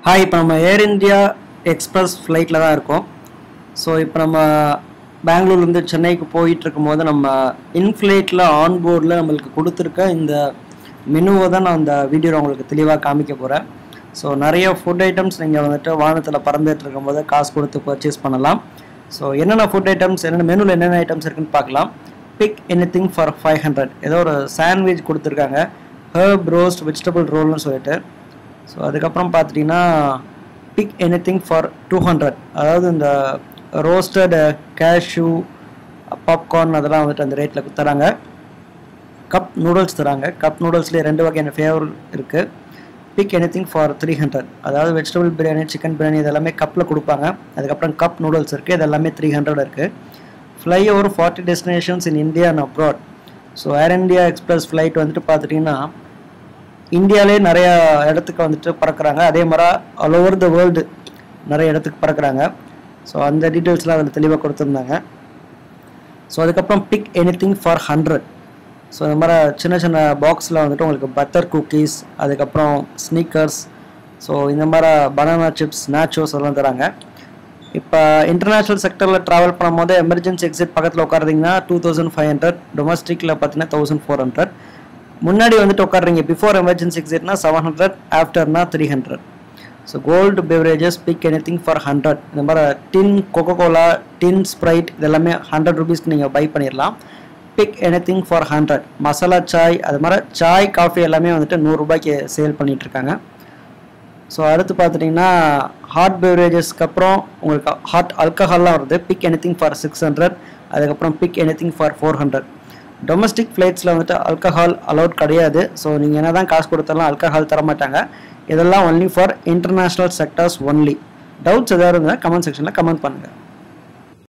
Hi, இப்போ நம்ம ஏர் India express ஃப்ளைட்டில் தான் இருக்கோம். ஸோ இப்போ நம்ம பெங்களூர்லேருந்து சென்னைக்கு போயிட்டுருக்கும் போது நம்ம இன்ஃப்ளைட்டில் ஆன்போர்டில் நம்மளுக்கு கொடுத்துருக்க இந்த மெனுவை தான் நான் இந்த வீடியோவில் உங்களுக்கு தெளிவாக காமிக்க போகிறேன். ஸோ நிறைய ஃபுட் ஐட்டம்ஸ் நீங்கள் வந்துட்டு வானத்தில் பறந்துட்டு இருக்கும் போது காசு கொடுத்து பர்ச்சேஸ் பண்ணலாம். ஸோ என்னென்ன ஃபுட் ஐட்டம்ஸ், என்னென்ன மெனுவில் என்னென்ன ஐட்டம்ஸ் இருக்குன்னு பார்க்கலாம். பிக் எனிதிங் ஃபார் 500, ஏதோ ஒரு சாண்ட்விச் கொடுத்துருக்காங்க, ஹர்ப் ரோஸ்ட் வெஜிடபிள் ரோல்னு சொல்லிட்டு. ஸோ அதுக்கப்புறம் பார்த்துட்டிங்கன்னா பிக் எனிதிங் ஃபார் 200, அதாவது இந்த ரோஸ்டட் கேஷ்யூ பாப்கார்ன் அதெல்லாம் வந்துட்டு அந்த ரேட்டில் தராங்க. கப் நூடுல்ஸ் தராங்க. கப் நூடுல்ஸ்லேயே 2 வகையான ஃப்ளேவர் இருக்குது. பிக் எனிதிங் ஃபார் 300, அதாவது வெஜிடபிள் பிரியாணி, சிக்கன் பிரியாணி இதெல்லாமே கப்பில் கொடுப்பாங்க. அதுக்கப்புறம் கப் நூடுல்ஸ் இருக்குது, இது எல்லாமே 300 இருக்குது. Fly over 40 destinations in India and abroad. So air India express flight வந்துட்டு பார்த்துட்டிங்கன்னா இந்தியாவிலே நிறையா இடத்துக்கு வந்துட்டு பறக்கிறாங்க. அதே மாதிரி ஆல் ஓவர் த வேர்ல்டு நிறைய இடத்துக்கு பறக்கிறாங்க. ஸோ அந்த டீட்டெயில்ஸ்லாம் அதில் தெளிவாக கொடுத்துருந்தாங்க. ஸோ அதுக்கப்புறம் பிக் எனிதிங் ஃபார் 100. ஸோ இந்த மாதிரி சின்ன சின்ன பாக்ஸில் வந்துட்டு உங்களுக்கு பட்டர் குக்கீஸ், அதுக்கப்புறம் ஸ்னீக்கர்ஸ், ஸோ இந்த மாதிரி பனானா சிப்ஸ், நாச்சோஸ் எல்லாம் தராங்க. இப்போ இன்டர்நேஷ்னல் செக்டரில் ட்ராவல் பண்ணும்போது எமர்ஜென்சி எக்ஸிட் பக்கத்தில் உட்காருறீங்கன்னா 2500, டொமஸ்டிக்கில் பார்த்தீங்கன்னா 1400. முன்னாடி வந்துட்டு உட்காடுறீங்க பிஃபோர் எமர்ஜென்சி எக்ஸிட்னா 700, ஆஃப்டர்னா 300. So cold beverages pick anything for 100. இந்த மாதிரி டின் கோகோகோலா, டின் ஸ்ப்ரைட் இதெல்லாமே 100 ருபீஸ்க்கு நீங்கள் பை பண்ணிடலாம். Pick anything for 100. Masala chai, அது மாதிரி சாய் காஃபி எல்லாமே வந்துட்டு 100 ரூபாய்க்கு சேல் பண்ணிகிட்ருக்காங்க. ஸோ அடுத்து பார்த்துட்டிங்கன்னா ஹாட் பெவரேஜஸ்க்கு அப்புறம் உங்களுக்கு ஹாட் ஆல்கஹால்லாம் வருது. பிக் எனிதிங் ஃபார் 600, அதுக்கப்புறம் பிக் எனிதிங் ஃபார் 400. டொமஸ்டிக் ஃப்ளைட்ஸில் வந்துட்டு ஆல்கஹால் அலௌட் கிடையாது. ஸோ நீங்கள் என்ன தான் காசு கொடுத்தாலும் ஆல்கஹால் தரமாட்டாங்க. இதெல்லாம் only for international sectors only. Doubts எதாவது இருந்தால் கமெண்ட் செக்ஷனில் கமெண்ட் பண்ணுங்கள்.